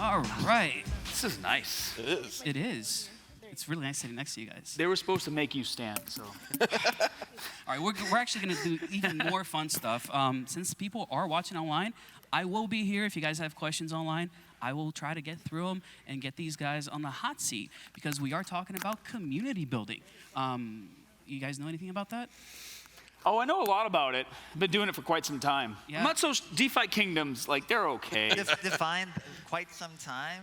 All right. This is nice. It is. It is. It's really nice sitting next to you guys. They were supposed to make you stand, so. All right, we're actually going to do even more fun stuff. Since people are watching online, I will be here if you guys have questions online. I will try to get through them and get these guys on the hot seat because we are talking about community building. You guys know anything about that? Oh, I know a lot about it. I've been doing it for quite some time. Yeah. I'm not so DeFi Kingdoms, like, they're okay. Define quite some time.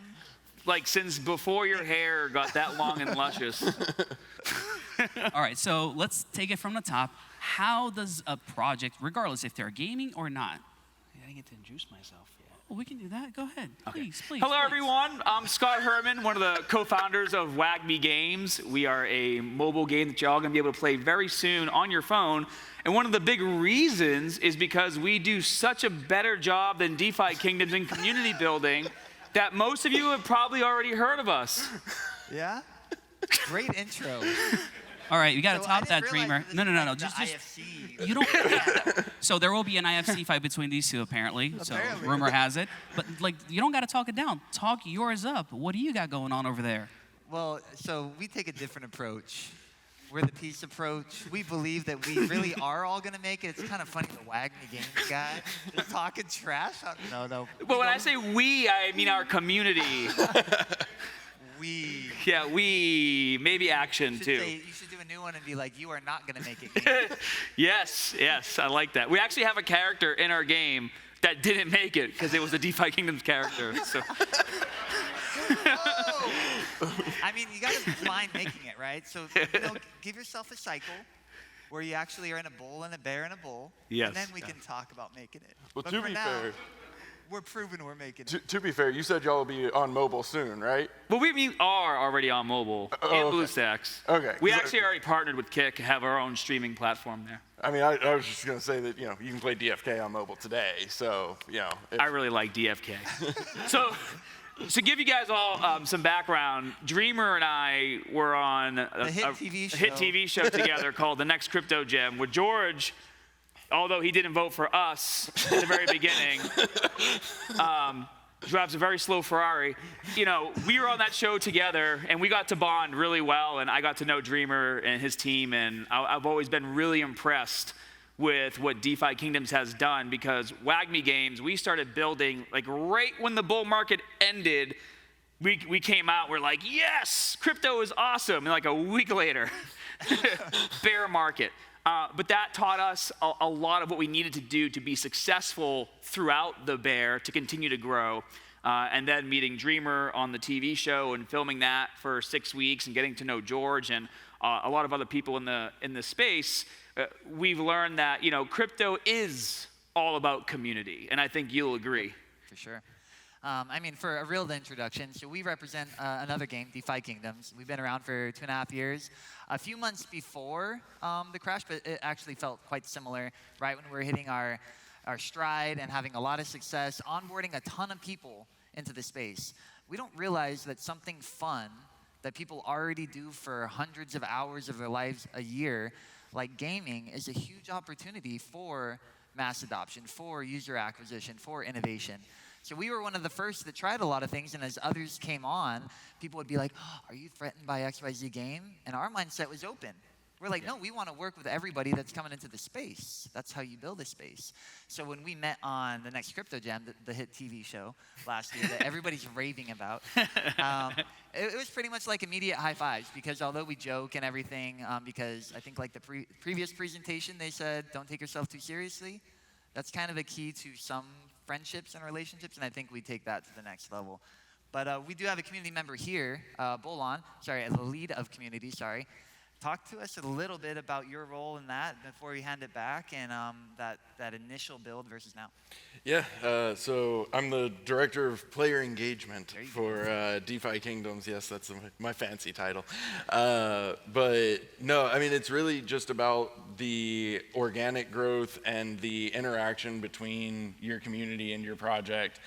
Like, since before your hair got that long and luscious. All right, so let's take it from the top. How does a project, regardless if they're gaming or not? I didn't get to introduce myself yet. Well, we can do that. Go ahead. Okay. Please. Hello, everyone. I'm Scott Herman, one of the co-founders of WAGME Games. We are a mobile game that you're all going to be able to play very soon on your phone. And one of the big reasons is because we do such a better job than DeFi Kingdoms in community building that most of you have probably already heard of us. Yeah? Great intro. All right, you got to So top I that, didn't realize Dreamer. this No. is like Just the IFC. you don't. So there will be an IFC fight between these two, apparently. So Apparently. rumor has it. But like, you don't got to talk it down. Talk yours up. What do you got going on over there? Well, so we take a different approach. We're the peace approach. We believe that we really are all going to make it. It's kind of funny, the WAGME Games guy is talking trash. No. But when I say we, I mean our community. We. Yeah, we, maybe action You should too. say- you should do a new one and be like, you are not going to make it. Game. Yes, I like that. We actually have a character in our game that didn't make it because it was a DeFi Kingdoms character. So. I mean, you got to mind making it, right? So, give yourself a cycle where you actually are in a bowl and a bear in a bowl. Yes. And then we can talk about making it. Well, But to for be now, fair, we're proving we're making it. to be fair, you said y'all will be on mobile soon, right? Well, we are already on mobile and okay. BlueStacks. Okay. We actually already partnered with Kick, have our own streaming platform there. I mean, I was just gonna say that you can play DFK on mobile today, so I really like DFK. So, to give you guys all some background, Dreamer and I were on a hit TV hit show. TV show together called The Next Crypto Gem, with George, although he didn't vote for us at the very beginning, drives a very slow Ferrari. We were on that show together, and we got to bond really well, and I got to know Dreamer and his team, and I've always been really impressed with what DeFi Kingdoms has done, because WAGME Games, we started building, like right when the bull market ended, we came out, we're like, yes, crypto is awesome, and like a week later, bear market. But that taught us a lot of what we needed to do to be successful throughout the bear, to continue to grow. And then meeting Dreamer on the TV show and filming that for 6 weeks and getting to know George and a lot of other people in the space, we've learned that crypto is all about community, and I think you'll agree. For sure. I mean, for a real introduction, so we represent another game, DeFi Kingdoms. We've been around for 2.5 years. A few months before the crash, but it actually felt quite similar, right when we were hitting our stride and having a lot of success, onboarding a ton of people into the space. We don't realize that something fun that people already do for hundreds of hours of their lives a year, like gaming, is a huge opportunity for mass adoption, for user acquisition, for innovation. So we were one of the first that tried a lot of things, and as others came on, people would be like, are you threatened by XYZ game? And our mindset was open. We're like, no, we want to work with everybody that's coming into the space. That's how you build a space. So when we met on The Next Crypto Jam, the hit TV show last year that everybody's raving about, it was pretty much like immediate high fives, because although we joke and everything, because I think like the previous presentation, they said, don't take yourself too seriously. That's kind of a key to some friendships and relationships, and I think we take that to the next level. But we do have a community member here, Bolon, the lead of community, Talk to us a little bit about your role in that before we hand it back, and that initial build versus now. Yeah, so I'm the director of player engagement for DeFi Kingdoms. Yes, that's my fancy title. But no, I mean, it's really just about the organic growth and the interaction between your community and your project,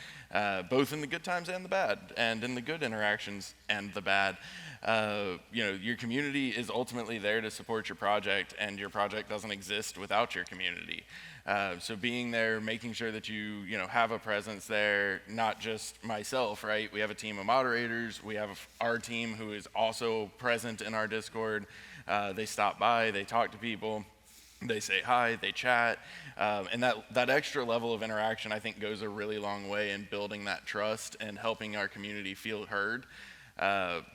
both in the good times and the bad, and in the good interactions and the bad. Your community is ultimately there to support your project, and your project doesn't exist without your community. So being there, making sure that you have a presence there, not just myself, right? We have a team of moderators. We have our team who is also present in our Discord. They stop by, they talk to people, they say hi, they chat, and that extra level of interaction I think goes a really long way in building that trust and helping our community feel heard.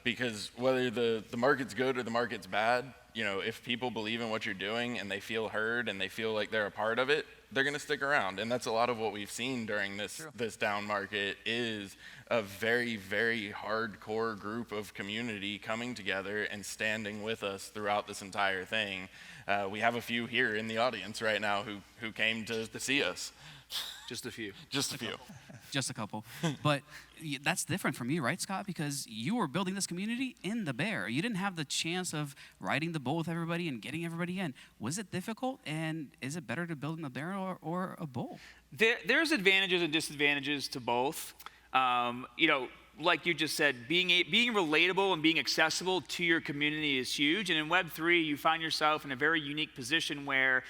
Because whether the market's good or the market's bad, if people believe in what you're doing and they feel heard and they feel like they're a part of it, they're going to stick around. And that's a lot of what we've seen during this down market is a very, very hardcore group of community coming together and standing with us throughout this entire thing. We have a few here in the audience right now who came to see us. Just a few. Just a few. Just a couple. But that's different from you, right, Scott? Because you were building this community in the Bear. You didn't have the chance of riding the bull with everybody and getting everybody in. Was it difficult? And is it better to build in the Bear or a bull? There's advantages and disadvantages to both. Like you just said, being relatable and being accessible to your community is huge. And in Web3, you find yourself in a very unique position where,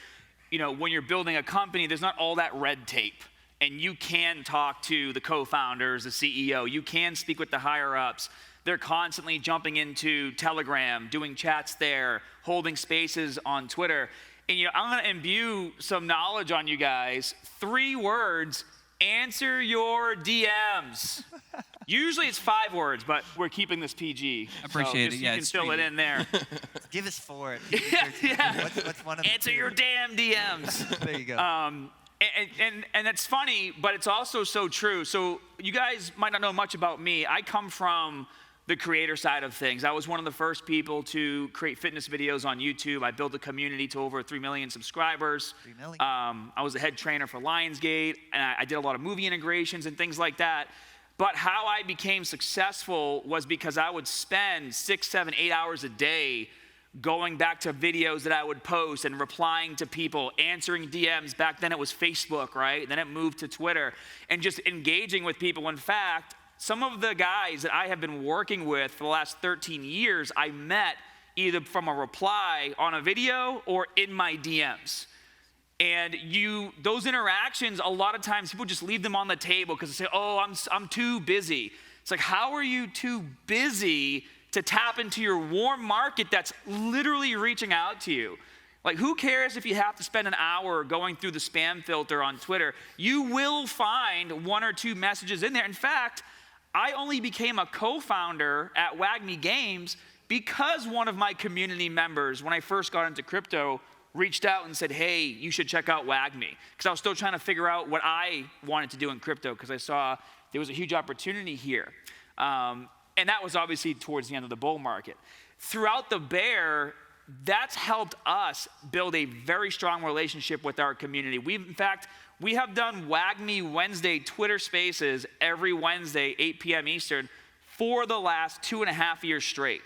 when you're building a company, there's not all that red tape. And you can talk to the co-founders, the CEO. You can speak with the higher-ups. They're constantly jumping into Telegram, doing chats there, holding spaces on Twitter. And I'm going to imbue some knowledge on you guys. 3 words: answer your DMs. Usually it's 5 words, but we're keeping this PG. Appreciate it. You can fill it in there. Give us 4. Yeah. What's one of the Answer 2? your damn DMs. There you go. And it's funny, but it's also so true. So you guys might not know much about me. I come from the creator side of things. I was one of the first people to create fitness videos on YouTube. I built a community to over 3 million subscribers. 3 million. I was a head trainer for Lionsgate, and I did a lot of movie integrations and things like that. But how I became successful was because I would spend 6, 7, 8 hours a day going back to videos that I would post and replying to people, answering DMs. Back then it was Facebook, right? Then it moved to Twitter, and just engaging with people. In fact, some of the guys that I have been working with for the last 13 years, I met either from a reply on a video or in my DMs. And those interactions, a lot of times people just leave them on the table because they say, oh, I'm too busy. It's like, how are you too busy to tap into your warm market that's literally reaching out to you? Like, who cares if you have to spend an hour going through the spam filter on Twitter? You will find 1 or 2 messages in there. In fact, I only became a co-founder at WAGME Games because one of my community members, when I first got into crypto, reached out and said, hey, you should check out WAGME. Because I was still trying to figure out what I wanted to do in crypto because I saw there was a huge opportunity here. And that was obviously towards the end of the bull market. Throughout the bear, that's helped us build a very strong relationship with our community. In fact, we have done WAGME Wednesday Twitter Spaces every Wednesday, 8 p.m. Eastern, for the last 2.5 years straight.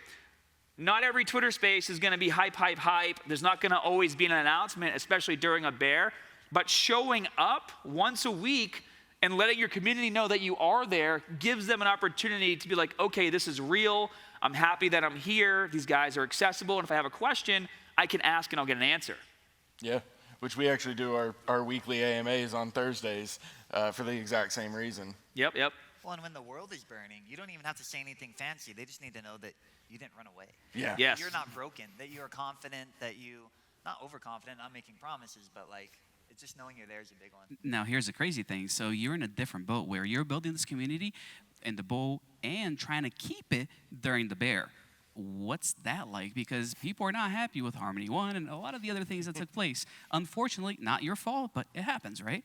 Not every Twitter space is going to be hype, hype, hype. There's not going to always be an announcement, especially during a bear. But showing up once a week and letting your community know that you are there gives them an opportunity to be like, okay, this is real. I'm happy that I'm here. These guys are accessible. And if I have a question, I can ask and I'll get an answer. Yeah, which we actually do our weekly AMAs on Thursdays for the exact same reason. Yep. Well, and when the world is burning, you don't even have to say anything fancy. They just need to know that you didn't run away. Yeah. Yes. You're not broken, that you're confident, that not overconfident, not making promises, but like, it's just knowing you're there is a big one. Now, here's the crazy thing. So you're in a different boat where you're building this community in the bull and trying to keep it during the bear. What's that like? Because people are not happy with Harmony 1 and a lot of the other things that took place. Unfortunately, not your fault, but it happens, right?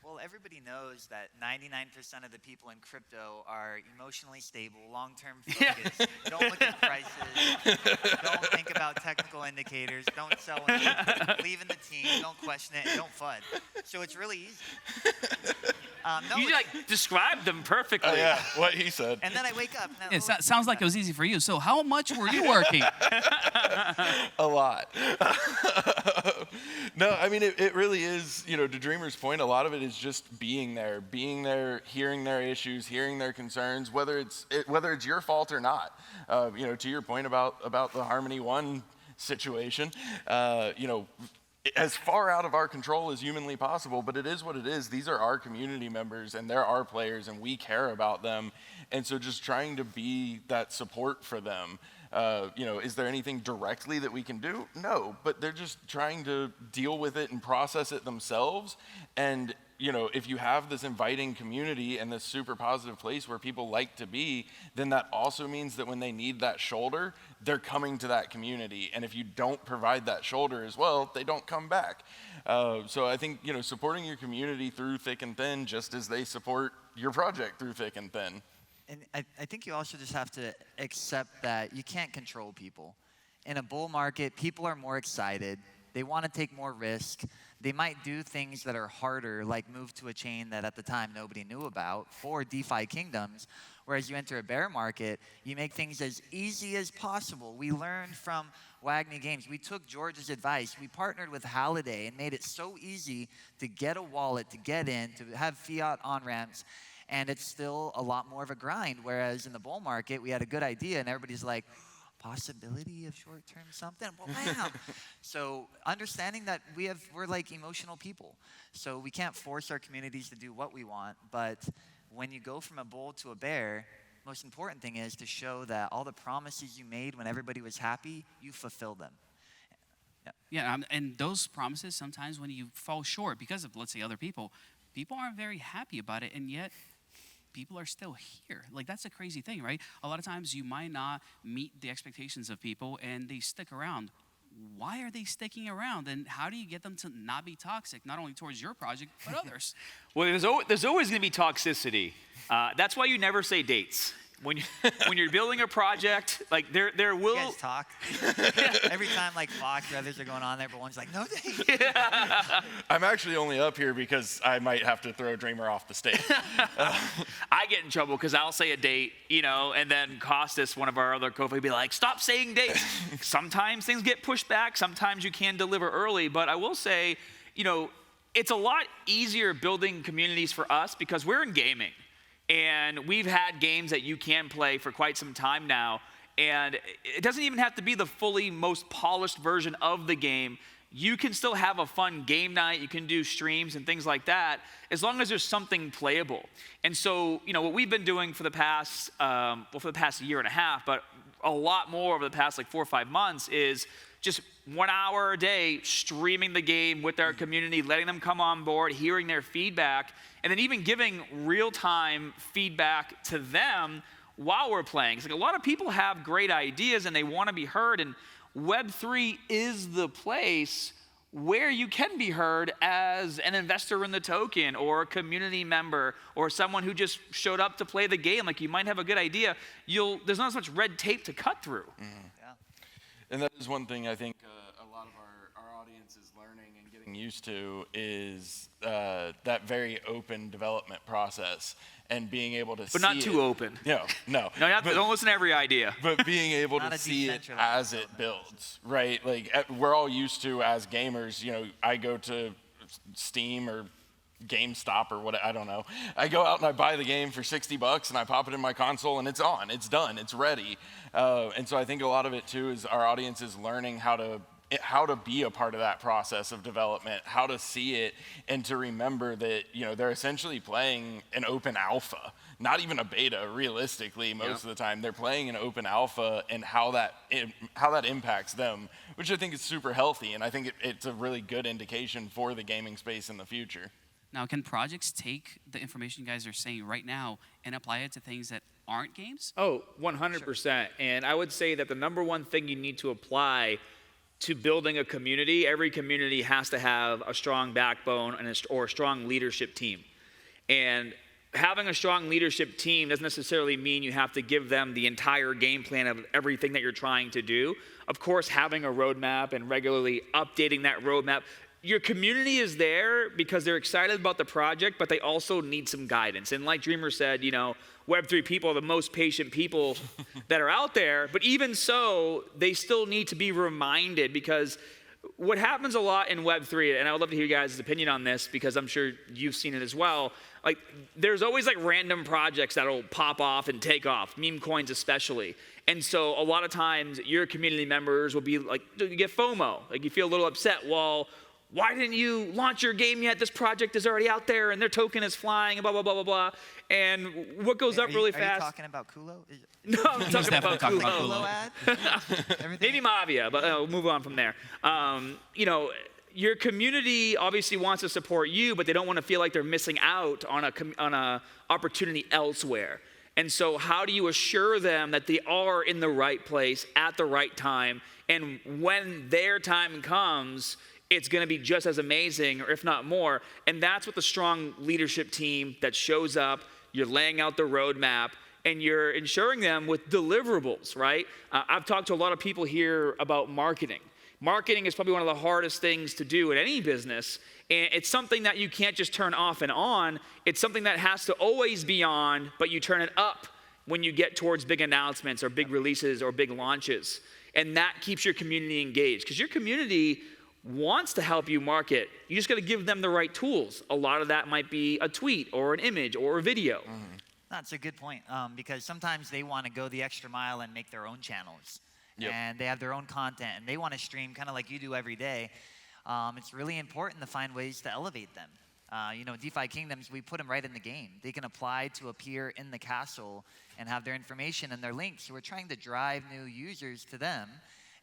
Well, everybody knows that 99% of the people in crypto are emotionally stable, long-term focused. Don't look at prices. Don't think about technical indicators. Don't sell anything. Believe in the team. Don't question it. And don't FUD. So it's really easy. You described them perfectly. Oh, yeah, what he said. And then I wake up. It sounds like it was easy for you. So how much were you working? A lot. No, I mean, it really is, to Dreamer's point, a lot of it is just being there, hearing their issues, hearing their concerns, whether it's your fault or not. To your point about the Harmony 1 situation, as far out of our control as humanly possible, but it is what it is. These are our community members and they're our players and we care about them. And so just trying to be that support for them. Is there anything directly that we can do? No, but they're just trying to deal with it and process it themselves. And if you have this inviting community and this super positive place where people like to be, then that also means that when they need that shoulder, they're coming to that community. And if you don't provide that shoulder as well, they don't come back. So I think, supporting your community through thick and thin, just as they support your project through thick and thin. And I think you also just have to accept that you can't control people. In a bull market, people are more excited. They want to take more risk. They might do things that are harder, like move to a chain that at the time nobody knew about for DeFi Kingdoms. Whereas you enter a bear market, you make things as easy as possible. We learned from Wagner Games. We took George's advice. We partnered with Halliday and made it so easy to get a wallet, to get in, to have fiat on-ramps. And it's still a lot more of a grind. Whereas in the bull market, we had a good idea and everybody's like, possibility of short-term something? Well, bam. So understanding that we're like emotional people. So we can't force our communities to do what we want. But when you go from a bull to a bear, most important thing is to show that all the promises you made when everybody was happy, you fulfill them. Yeah, and those promises, sometimes when you fall short because of, let's say, other people aren't very happy about it, and yet people are still here. Like, that's a crazy thing, right? A lot of times you might not meet the expectations of people and they stick around. Why are they sticking around? And how do you get them to not be toxic, not only towards your project, but others? Well, there's always going to be toxicity. That's why you never say dates. When you're building a project, like there will. You guys talk. Every time like Fox or others are going on there, but one's like, no thanks. I'm actually only up here because I might have to throw Dreamer off the stage. I get in trouble because I'll say a date, and then Costas, one of our other co-founders, will be like, stop saying dates. Sometimes things get pushed back. Sometimes you can deliver early. But I will say, it's a lot easier building communities for us because we're in gaming. And we've had games that you can play for quite some time now. And it doesn't even have to be the fully most polished version of the game. You can still have a fun game night. You can do streams and things like that, as long as there's something playable. And so, what we've been doing for the past, year and a half, but a lot more over the past 4 or 5 months is just 1 hour a day streaming the game with our community, letting them come on board, hearing their feedback, and then even giving real-time feedback to them while we're playing. It's like a lot of people have great ideas and they want to be heard, and Web3 is the place where you can be heard as an investor in the token or a community member or someone who just showed up to play the game. Like, you might have a good idea. There's not as much red tape to cut through. And that is one thing I think a lot of our audience is learning and getting used to is that very open development process and being able to see But not too open. No. No, don't listen to every idea. But being able to see it as it builds, right? Like, we're all used to, as gamers, I go to Steam or GameStop or what, I don't know. I go out and I buy the game for $60 and I pop it in my console and it's on, it's done, it's ready. And so I think a lot of it too is our audience is learning how to be a part of that process of development, how to see it, and to remember that they're essentially playing an open alpha, not even a beta. Realistically, most of the time they're playing an open alpha, and how that impacts them, which I think is super healthy, and I think it's a really good indication for the gaming space in the future. Now, can projects take the information you guys are saying right now and apply it to things that aren't games? Oh, 100%. Sure. And I would say that the number one thing you need to apply to building a community, every community has to have a strong backbone or a strong leadership team. And having a strong leadership team doesn't necessarily mean you have to give them the entire game plan of everything that you're trying to do. Of course, having a roadmap and regularly updating that roadmap. Your community is there because they're excited about the project, but they also need some guidance. And like Dreamer said, Web3 people are the most patient people that are out there. But even so, they still need to be reminded, because what happens a lot in Web3, and I would love to hear you guys' opinion on this because I'm sure you've seen it as well, there's always random projects that'll pop off and take off, meme coins especially. And so a lot of times your community members will be you get FOMO, you feel a little upset. Well, why didn't you launch your game yet? This project is already out there, and their token is flying, and blah, blah, blah, blah, blah. And what goes up really Are fast? you talking about Kulo? No, I'm talking definitely about talking Kulo. about Kulo ad? Everything? Maybe Mavia, but we'll move on from there. You know, your community obviously wants to support you, but they don't want to feel like they're missing out on a opportunity elsewhere. And so how do you assure them that they are in the right place at the right time, and when their time comes, it's going to be just as amazing, or if not more? And that's what the strong leadership team that shows up, you're laying out the roadmap, and you're ensuring them with deliverables, right? I've talked to a lot of people here about marketing. Marketing is probably one of the hardest things to do in any business. And it's something that you can't just turn off and on. It's something that has to always be on, but you turn it up when you get towards big announcements or big releases or big launches. And that keeps your community engaged, because your community wants to help you market. You just got to give them the right tools. A lot of that might be a tweet or an image or a video. Mm-hmm. That's a good point, because sometimes they want to go the extra mile and make their own channels. Yep. And they have their own content, and they want to stream kind of like you do every day. It's really important to find ways to elevate them. You know, DeFi Kingdoms, we put them right in the game. They can apply to appear in the castle and have their information and their links. So we're trying to drive new users to them,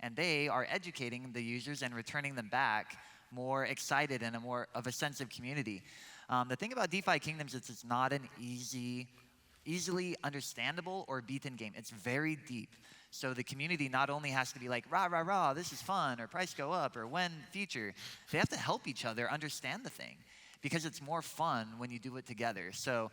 and they are educating the users and returning them back more excited and more of a sense of community. The thing about DeFi Kingdoms is it's not an easily understandable or beaten game. It's very deep. So the community not only has to be like, rah, rah, rah, this is fun, or price go up, or when feature. They have to help each other understand the thing, because it's more fun when you do it together. So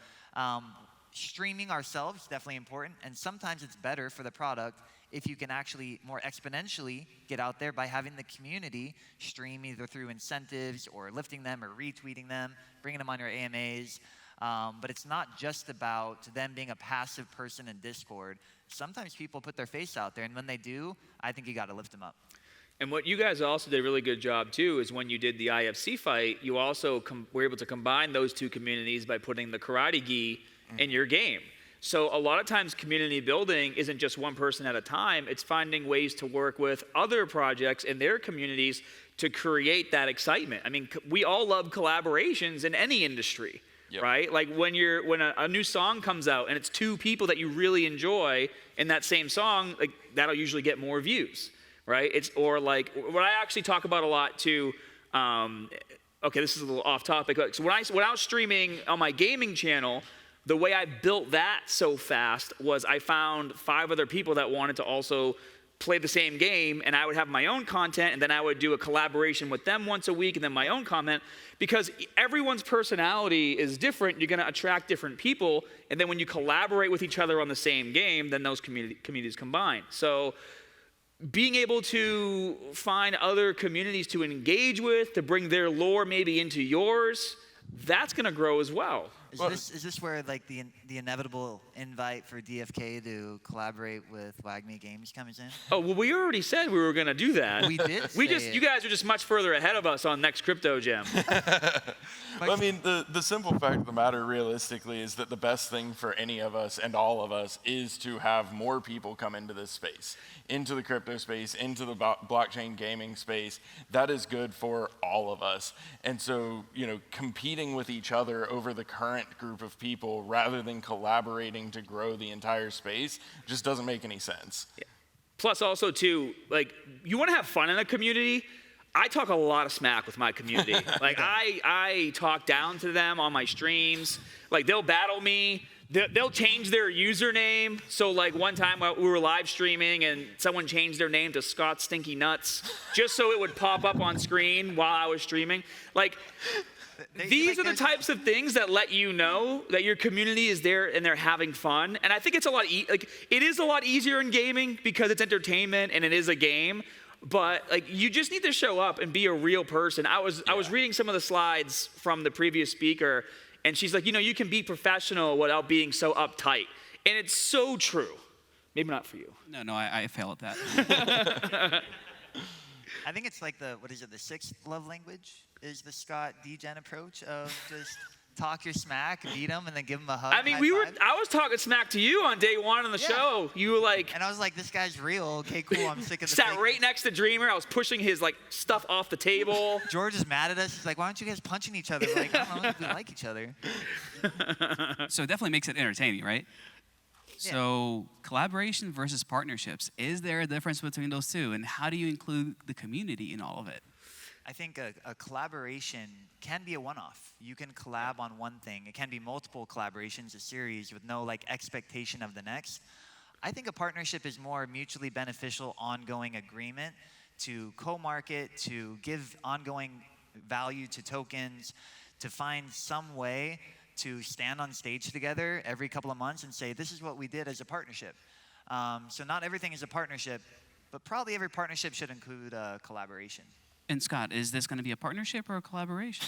streaming ourselves is definitely important, and sometimes it's better for the product if you can actually more exponentially get out there by having the community stream either through incentives or lifting them or retweeting them, bringing them on your AMAs. But it's not just about them being a passive person in Discord. Sometimes people put their face out there, and when they do, I think you got to lift them up. And what you guys also did a really good job too is when you did the IFC fight, you also were able to combine those two communities by putting the karate gi in your game. So a lot of times community building isn't just one person at a time. It's finding ways to work with other projects in their communities to create that excitement. I mean, we all love collaborations in any industry. Yep. Right? Like when a new song comes out and it's two people that you really enjoy in that same song, like that'll usually get more views, right? Or like what I actually talk about a lot too. Okay, this is a little off topic. So when I was streaming on my gaming channel, the way I built that so fast was I found 5 other people that wanted to also play the same game, and I would have my own content, and then I would do a collaboration with them once a week, and then my own content, because everyone's personality is different. You're going to attract different people, and then when you collaborate with each other on the same game, then those communities combine. So being able to find other communities to engage with, to bring their lore maybe into yours, that's going to grow as well. Is this where like the inevitable invite for DFK to collaborate with WAGMI Games comes in? Oh, well, we already said we were going to do that. We did. You guys are just much further ahead of us on Next Crypto Gem. Well, I mean, the simple fact of the matter, realistically, is that the best thing for any of us and all of us is to have more people come into this space, into the crypto space, into the blockchain gaming space. That is good for all of us. And so, you know, competing with each other over the current group of people rather than collaborating to grow the entire space just doesn't make any sense. Yeah. Plus also too, like, you want to have fun in a community. I talk a lot of smack with my community. Like I talk down to them on my streams. Like they'll battle me. They'll change their username. So like one time we were live streaming and someone changed their name to Scott Stinky Nuts just so it would pop up on screen while I was streaming. Like these are the types of things that let you know that your community is there and they're having fun. And I think it's a lot it is a lot easier in gaming because it's entertainment and it is a game. But like you just need to show up and be a real person. I was reading some of the slides from the previous speaker, and she's like, you know, you can be professional without being so uptight. And it's so true. Maybe not for you. No, I fail at that. I think it's like the 6th love language is the Scott Degen approach of just talk your smack, beat them, and then give them a hug. I mean, high five. I was talking smack to you on day one on the show. You were like, And I was like, this guy's real. Okay, cool. I'm sick of the sat fake. right next to Dreamer. I was pushing his like stuff off the table. George is mad at us. He's like, why aren't you guys punching each other? We're like, I don't know if we like each other. So it definitely makes it entertaining, right? So collaboration versus partnerships. Is there a difference between those two? And how do you include the community in all of it? I think a collaboration can be a one-off. You can collab on one thing. It can be multiple collaborations, a series with no like expectation of the next. I think a partnership is more mutually beneficial, ongoing agreement to co-market, to give ongoing value to tokens, to find some way to stand on stage together every couple of months and say, this is what we did as a partnership. So not everything is a partnership, but probably every partnership should include collaboration. And Scott, is this going to be a partnership or a collaboration?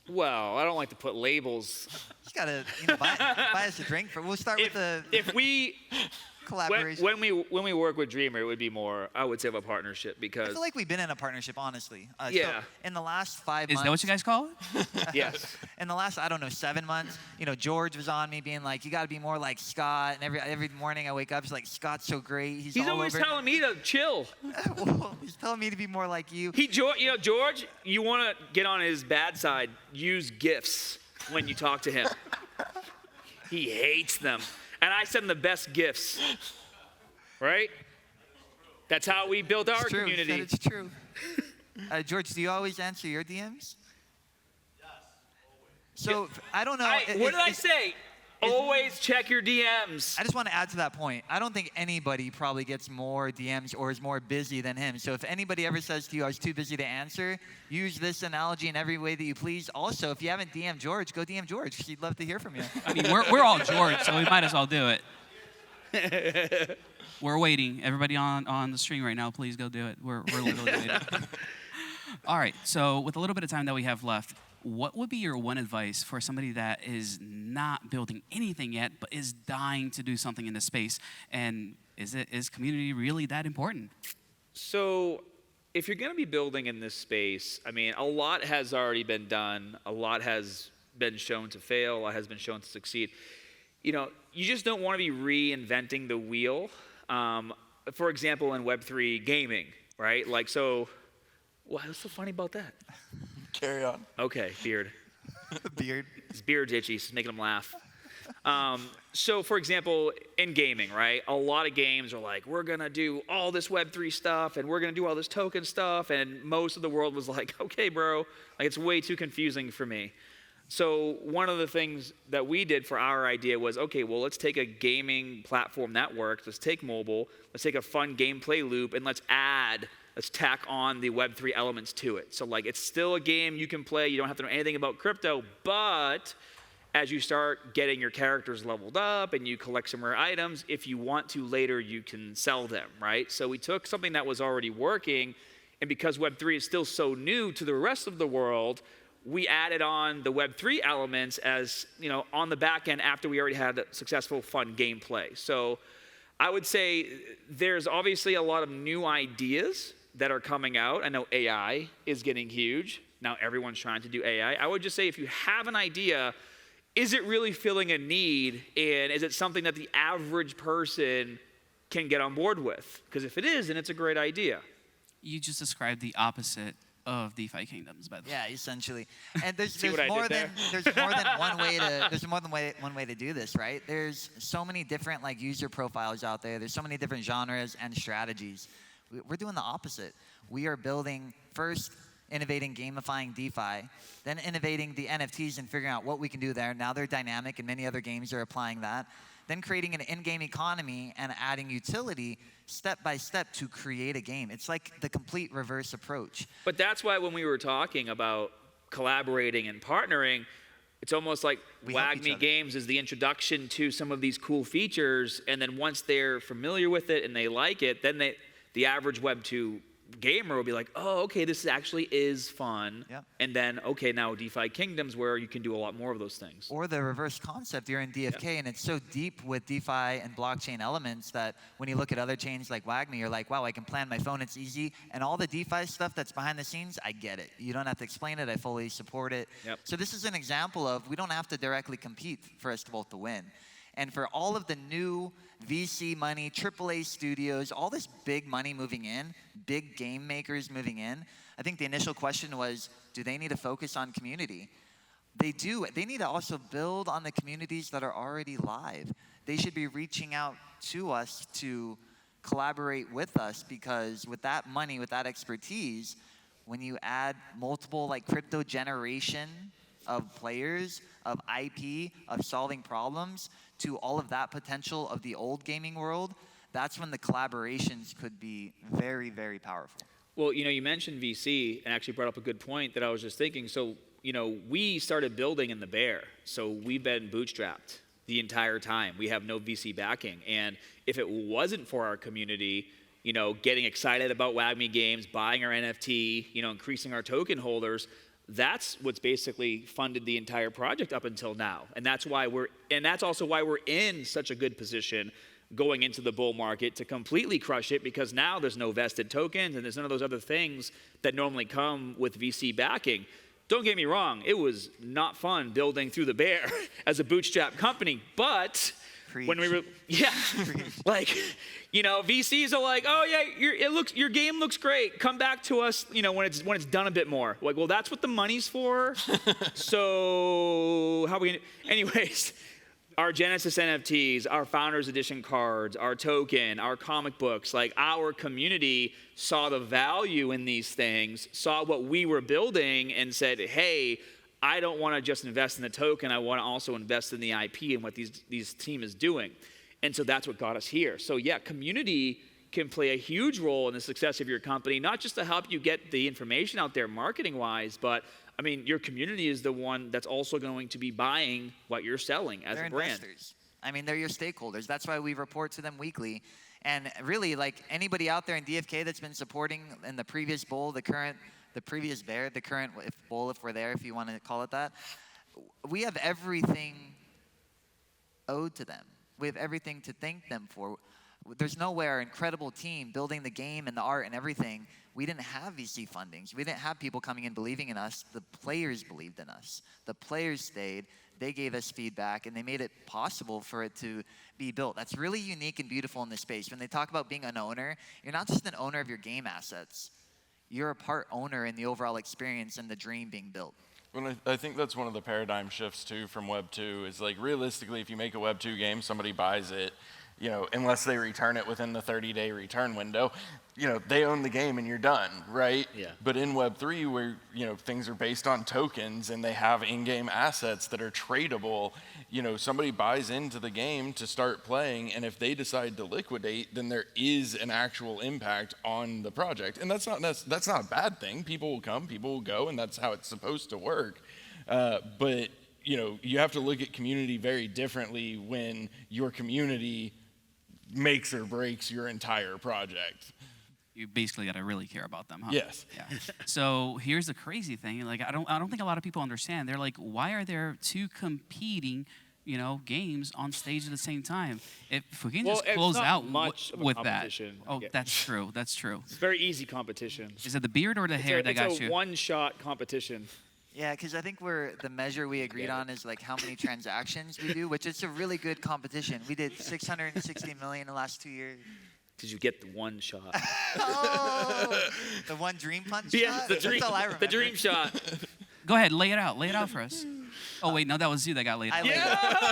Well, I don't like to put labels. You gotta buy us a drink. We'll start with the If we collaboration. when we work with Dreamer, it would be more, I would say, of a partnership I because feel like we've been in a partnership, honestly. Yeah. So in the last 5 Is months. that what you guys call it? yes. In the last, 7 months, George was on me being like, you got to be more like Scott. And every morning I wake up, he's like, Scott's so great. He's all always over. telling me to chill. Well, he's telling me to be more like you. George, you want to get on his bad side, use gifts when you talk to him. He hates them. And I send the best gifts. Right? That's how we built our It's true. community. He said it's true. George, do you always answer your DMs? Yes, always. So, I don't know. What did I say? Always check your DMs. I just want to add to that point. I don't think anybody probably gets more DMs or is more busy than him. So if anybody ever says to you, I was too busy to answer, use this analogy in every way that you please. Also, if you haven't DM'd George, go DM George. He'd love to hear from you. I mean, we're all George, so we might as well do it. We're waiting. Everybody on the stream right now, please go do it. We're literally waiting. All right, so with a little bit of time that we have left, what would be your one advice for somebody that is not building anything yet, but is dying to do something in this space? And is community really that important? So if you're going to be building in this space, I mean, a lot has already been done. A lot has been shown to fail. A lot has been shown to succeed. You just don't want to be reinventing the wheel. For example, in Web3 gaming, right? Like, so, what's so funny about that? Carry on. Okay, beard. Beard. His beard's itchy, so making him laugh. So, for example, in gaming, right? A lot of games are like, we're going to do all this Web3 stuff, and we're going to do all this token stuff, and most of the world was like, okay, bro, like it's way too confusing for me. So one of the things that we did for our idea was, okay, well, let's take a gaming platform that works. Let's take mobile. Let's take a fun gameplay loop, and let's tack on the Web3 elements to it. So, like, it's still a game you can play. You don't have to know anything about crypto, but as you start getting your characters leveled up and you collect some rare items, if you want to later, you can sell them, right? So we took something that was already working, and because Web3 is still so new to the rest of the world, we added on the Web3 elements as, on the back end after we already had a successful, fun gameplay. So I would say there's obviously a lot of new ideas that are coming out. I know AI is getting huge. Now everyone's trying to do AI. I would just say if you have an idea, is it really filling a need? And is it something that the average person can get on board with? Because if it is, then it's a great idea. You just described the opposite of DeFi Kingdoms, by the way. Yeah, essentially. And there's what I more did than one way to do this, right? There's so many different like user profiles out there. There's so many different genres and strategies. We're doing the opposite. We are building first, innovating, gamifying DeFi, then innovating the NFTs and figuring out what we can do there. Now they're dynamic, and many other games are applying that. Then creating an in-game economy and adding utility step by step to create a game. It's like the complete reverse approach. But that's why when we were talking about collaborating and partnering, it's almost like WAGMI Games is the introduction to some of these cool features, and then once they're familiar with it and they like it, then the average Web2 gamer will be like, oh, okay, this actually is fun. Yep. And then, okay, now DeFi Kingdoms where you can do a lot more of those things. Or the reverse concept, you're in DFK, and it's so deep with DeFi and blockchain elements that when you look at other chains like WAGMI, you're like, wow, I can plan my phone, it's easy. And all the DeFi stuff that's behind the scenes, I get it. You don't have to explain it, I fully support it. Yep. So this is an example of we don't have to directly compete for us to both to win. And for all of the new VC money, AAA studios, all this big money moving in, big game makers moving in, I think the initial question was, do they need to focus on community? They do. They need to also build on the communities that are already live. They should be reaching out to us to collaborate with us, because with that money, with that expertise, when you add multiple like crypto generation of players, of IP, of solving problems, to all of that potential of the old gaming world, that's when the collaborations could be very, very powerful. Well, you mentioned VC and actually brought up a good point that I was just thinking. So, we started building in the bear. So we've been bootstrapped the entire time. We have no VC backing. And if it wasn't for our community, getting excited about WAGMI games, buying our NFT, increasing our token holders, that's what's basically funded the entire project up until now. And that's also why we're in such a good position going into the bull market to completely crush it, because now there's no vested tokens and there's none of those other things that normally come with VC backing. Don't get me wrong, it was not fun building through the bear as a bootstrap company, but when we were, VCs are like, oh yeah, your game looks great. Come back to us, when it's done a bit more. Like, well, that's what the money's for. So how are we gonna? Anyways, our Genesis NFTs, our Founders Edition cards, our token, our comic books, like our community saw the value in these things, saw what we were building, and said, hey, I don't want to just invest in the token. I want to also invest in the IP and what these team is doing. And so that's what got us here. So yeah, community can play a huge role in the success of your company, not just to help you get the information out there marketing-wise, but I mean, your community is the one that's also going to be buying what you're selling as a brand. Investors. I mean, they're your stakeholders. That's why we report to them weekly. And really, like anybody out there in DFK that's been supporting in the previous bull, the previous bear, the current bull, if we're there, if you want to call it that, we have everything owed to them. We have everything to thank them for. There's no way our incredible team building the game and the art and everything, we didn't have VC fundings. We didn't have people coming in believing in us. The players believed in us. The players stayed. They gave us feedback, and they made it possible for it to be built. That's really unique and beautiful in this space. When they talk about being an owner, you're not just an owner of your game assets. You're a part owner in the overall experience and the dream being built. Well, I think that's one of the paradigm shifts too from Web 2 is like realistically, if you make a Web 2 game, somebody buys it, unless they return it within the 30-day return window, they own the game and you're done, right? Yeah. But in Web 3 where, things are based on tokens and they have in-game assets that are tradable, somebody buys into the game to start playing, and if they decide to liquidate, then there is an actual impact on the project. And that's not a bad thing. People will come, people will go, and that's how it's supposed to work. But you have to look at community very differently when your community makes or breaks your entire project. You basically got to really care about them, huh? Yes. Yeah. So here's the crazy thing. Like, I don't think a lot of people understand. They're like, why are there two competing, games on stage at the same time? If we can just close out with that. Oh, yeah. That's true. That's true. It's very easy competition. Is it the beard or the hair that got you? It's a one-shot competition. Yeah, because I think the measure we agreed on is like how many transactions we do, which is a really good competition. We did 660 million in the last 2 years. Did you get the one shot? Oh, the one dream punch yeah, shot? the dream, That's all I remember. the dream shot. Go ahead, lay it out. Lay it out for us. Oh, wait, no, that was you that got laid out.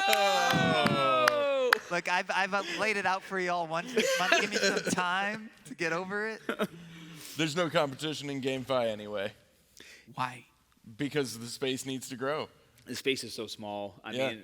Oh! Look, I've laid it out for y'all once this month. Give me some time to get over it. There's no competition in GameFi anyway. Why? Because the space needs to grow. The space is so small. I mean,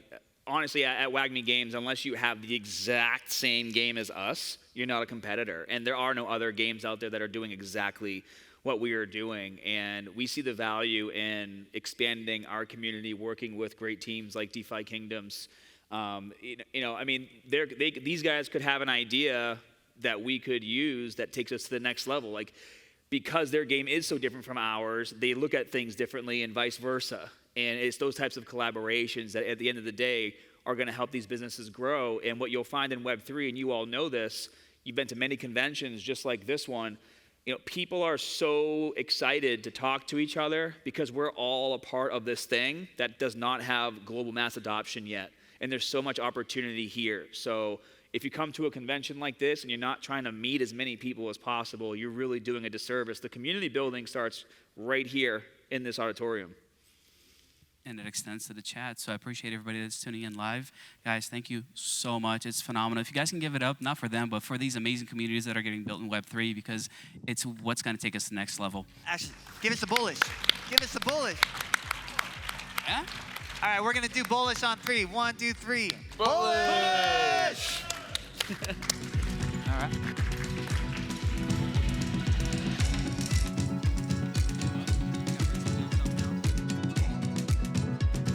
honestly, at WAGMI Games, unless you have the exact same game as us, you're not a competitor. And there are no other games out there that are doing exactly what we are doing. And we see the value in expanding our community, working with great teams like DeFi Kingdoms. These guys could have an idea that we could use that takes us to the next level. Like, because their game is so different from ours, they look at things differently and vice versa. And it's those types of collaborations that at the end of the day are going to help these businesses grow. And what you'll find in Web3, and you all know this, you've been to many conventions just like this one, people are so excited to talk to each other because we're all a part of this thing that does not have global mass adoption yet. And there's so much opportunity here. So if you come to a convention like this and you're not trying to meet as many people as possible, you're really doing a disservice. The community building starts right here in this auditorium. And it extends to the chat. So I appreciate everybody that's tuning in live. Guys, thank you so much. It's phenomenal. If you guys can give it up, not for them, but for these amazing communities that are getting built in Web3, because it's what's going to take us to the next level. Actually, give us the bullish. Give us the bullish. Yeah? All right, we're going to do bullish on 3. 1, 2, 3. Bullish! All right.